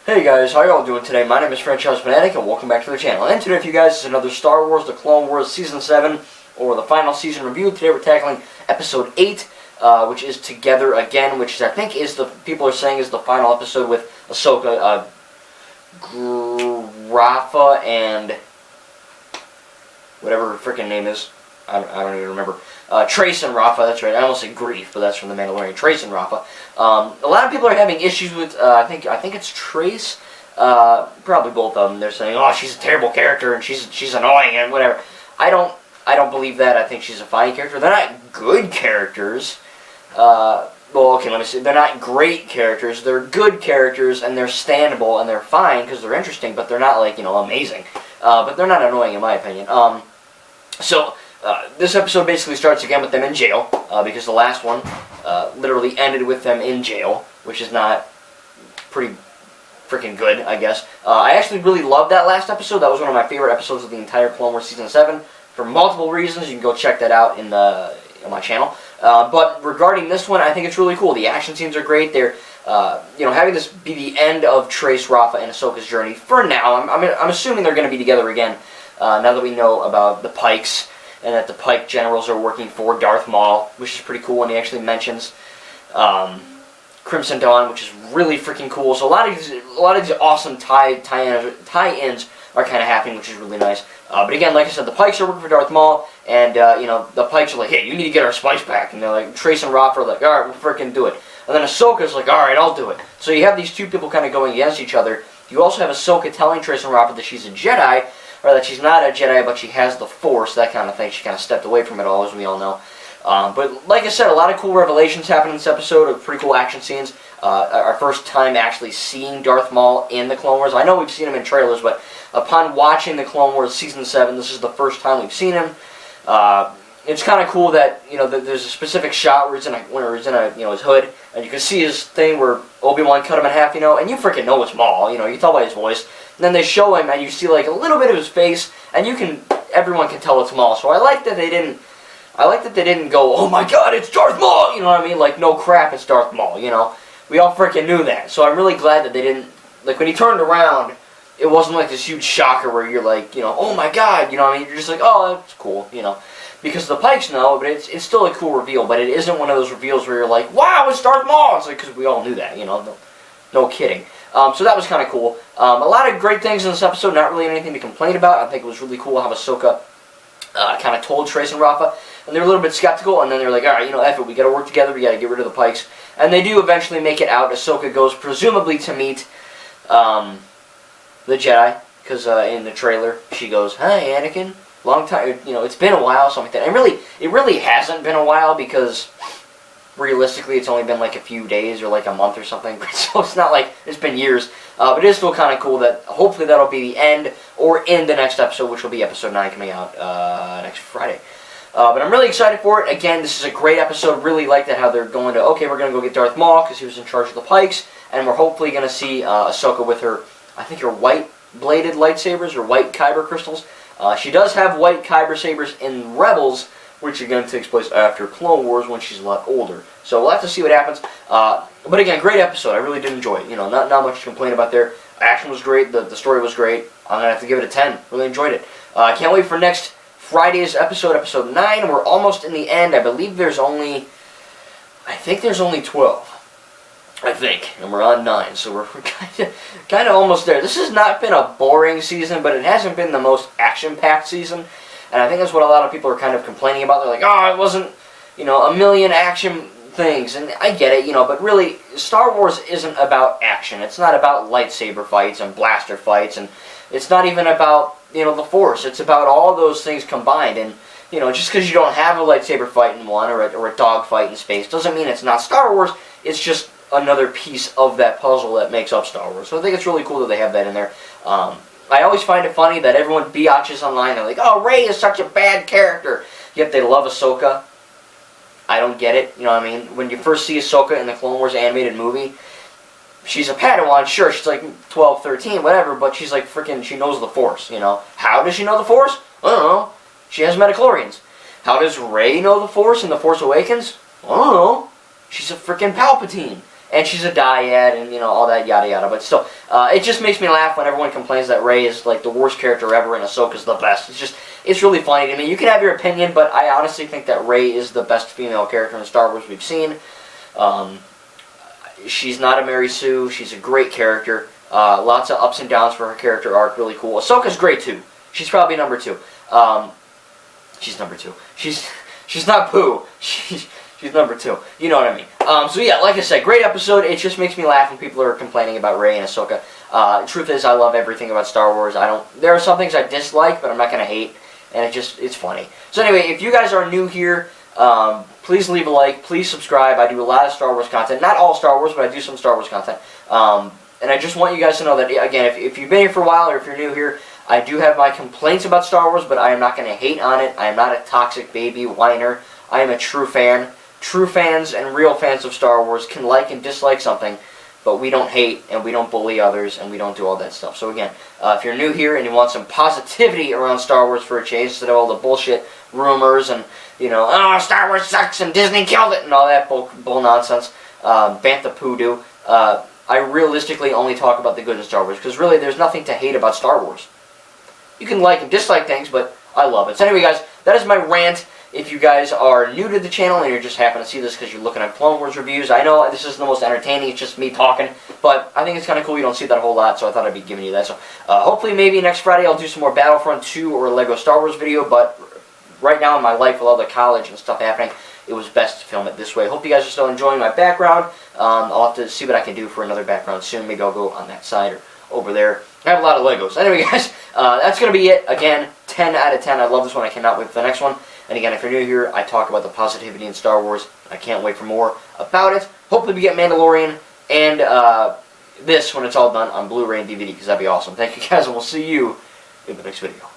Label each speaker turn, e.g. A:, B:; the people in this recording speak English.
A: Hey guys, how y'all doing today? My name is Franchise Fanatic and welcome back to the channel. And today for you guys is another Star Wars The Clone Wars Season 7, or the final season review. Today we're tackling Episode 8, which is Together Again, which I think is people are saying is the final episode with Ahsoka, Rafa, and whatever her freaking name is. I don't even remember. Trace and Rafa, that's right. I almost said Grief, but that's from The Mandalorian. Trace and Rafa. A lot of people are having issues with, I think it's Trace. Probably both of them. They're saying, oh, she's a terrible character and she's annoying and whatever. I don't believe that. I think she's a fine character. They're not good characters. Well, okay, let me see. They're not great characters. They're good characters and they're standable and they're fine because they're interesting, but they're not like, amazing. But they're not annoying in my opinion. This episode basically starts again with them in jail, because the last one literally ended with them in jail, which is not pretty freaking good, I guess. I actually really loved that last episode. That was one of my favorite episodes of the entire Clone Wars Season 7, for multiple reasons. You can go check that out on my channel. But regarding this one, I think it's really cool. The action scenes are great. They're, having this be the end of Trace, Rafa, and Ahsoka's journey. For now, I'm assuming they're going to be together again, now that we know about the Pikes, and that the Pike generals are working for Darth Maul, which is pretty cool, and he actually mentions Crimson Dawn, which is really freaking cool. So a lot of these awesome tie-ins are kind of happening, which is really nice. But again, like I said, the Pikes are working for Darth Maul, and the Pikes are like, hey, you need to get our spice back, and they're like, Trace and Rafa are like, all right, we'll freaking do it. And then Ahsoka's like, all right, I'll do it. So you have these two people kind of going against each other. You also have Ahsoka telling Trace and Rafa that she's a Jedi, or that she's not a Jedi, but she has the Force, that kind of thing. She kind of stepped away from it all, as we all know. But like I said, a lot of cool revelations happen in this episode, pretty cool action scenes. Our first time actually seeing Darth Maul in the Clone Wars. I know we've seen him in trailers, but upon watching the Clone Wars Season 7, this is the first time we've seen him. It's kind of cool that, that there's a specific shot where he's in his hood, and you can see his thing where Obi-Wan cut him in half, and you freaking know it's Maul, you tell by his voice. And then they show him, and you see like a little bit of his face, and everyone can tell it's Maul. So I like that they didn't go, oh my God, it's Darth Maul, you know what I mean? Like, no crap, it's Darth Maul, We all freaking knew that. So I'm really glad that they didn't, like when he turned around, it wasn't like this huge shocker where you're like, oh my God, you know what I mean? You're just like, oh, that's cool, Because the Pikes know, but it's still a cool reveal, but it isn't one of those reveals where you're like, wow, it's Darth Maul! It's like, because we all knew that, no kidding. So that was kind of cool. A lot of great things in this episode, not really anything to complain about. I think it was really cool how Ahsoka kind of told Trace and Rafa, and they're a little bit skeptical, and then they're like, alright, F it, we gotta work together, we gotta get rid of the Pikes. And they do eventually make it out. Ahsoka goes presumably to meet the Jedi, because in the trailer, she goes, hi Anakin, long time, it's been a while, something like that. And it really hasn't been a while, because realistically, it's only been like a few days or like a month or something, so it's not like it's been years. But it is still kind of cool that hopefully that'll be the end or in the next episode, which will be episode 9 coming out next Friday. But I'm really excited for it. Again, this is a great episode. Really like that how they're going to, okay, we're going to go get Darth Maul because he was in charge of the Pikes, and we're hopefully going to see Ahsoka with her, I think her white bladed lightsabers or white kyber crystals. She does have white kyber sabers in Rebels, which again takes place after Clone Wars when she's a lot older. So we'll have to see what happens. But again, great episode. I really did enjoy it. Not much to complain about there. Action was great. The story was great. I'm going to have to give it a 10. Really enjoyed it. I can't wait for next Friday's episode, episode 9. We're almost in the end. I believe there's only 12. I think. And we're on 9. So we're kind of almost there. This has not been a boring season, but it hasn't been the most action-packed season. And I think that's what a lot of people are kind of complaining about. They're like, oh, it wasn't, a million action things. And I get it, but really, Star Wars isn't about action. It's not about lightsaber fights and blaster fights. And it's not even about, the Force. It's about all those things combined. And, just because you don't have a lightsaber fight in one or a dog fight in space doesn't mean it's not Star Wars. It's just another piece of that puzzle that makes up Star Wars. So I think it's really cool that they have that in there. I always find it funny that everyone biatches online. They're like, oh, Rey is such a bad character. Yet they love Ahsoka. I don't get it. You know what I mean? When you first see Ahsoka in the Clone Wars animated movie, she's a Padawan. Sure, she's like 12, 13, whatever, but she's like freaking, she knows the Force, How does she know the Force? I don't know. She has midichlorians. How does Rey know the Force in The Force Awakens? I don't know. She's a freaking Palpatine. and she's a dyad, and all that yada yada. But still, it just makes me laugh when everyone complains that Rey is like the worst character ever and Ahsoka's the best. It's really funny to me. You can have your opinion, but I honestly think that Rey is the best female character in Star Wars we've seen. She's not a Mary Sue. She's a great character. Lots of ups and downs for her character arc. Really cool. Ahsoka's great too. She's probably number 2. She's number 2. She's not Pooh. She's number 2. You know what I mean. So yeah, like I said, great episode. It just makes me laugh when people are complaining about Rey and Ahsoka. The truth is, I love everything about Star Wars. There are some things I dislike, but I'm not gonna hate. And it's funny. So anyway, if you guys are new here, please leave a like. Please subscribe. I do a lot of Star Wars content. Not all Star Wars, but I do some Star Wars content. And I just want you guys to know that, again, if you've been here for a while or if you're new here, I do have my complaints about Star Wars, but I am not going to hate on it. I am not a toxic baby whiner. I am a true fan. True fans and real fans of Star Wars can like and dislike something, but we don't hate and we don't bully others and we don't do all that stuff. So again, if you're new here and you want some positivity around Star Wars for a change instead of all the bullshit rumors and, oh, Star Wars sucks and Disney killed it and all that bull nonsense, Bantha Poodoo, I realistically only talk about the good in Star Wars because really there's nothing to hate about Star Wars. You can like and dislike things, but I love it. So anyway, guys, that is my rant. If you guys are new to the channel and you just happen to see this because you're looking at Clone Wars reviews, I know this isn't the most entertaining, it's just me talking, but I think it's kind of cool. You don't see that a whole lot, so I thought I'd be giving you that. So hopefully maybe next Friday I'll do some more Battlefront 2 or a Lego Star Wars video, but right now in my life with all the college and stuff happening, it was best to film it this way. Hope you guys are still enjoying my background. I'll have to see what I can do for another background soon. Maybe I'll go on that side or over there. I have a lot of Legos. Anyway, guys, that's going to be it. Again, 10 out of 10. I love this one. I cannot wait for the next one. And again, if you're new here, I talk about the positivity in Star Wars. I can't wait for more about it. Hopefully we get Mandalorian and this when it's all done on Blu-ray and DVD because that'd be awesome. Thank you, guys, and we'll see you in the next video.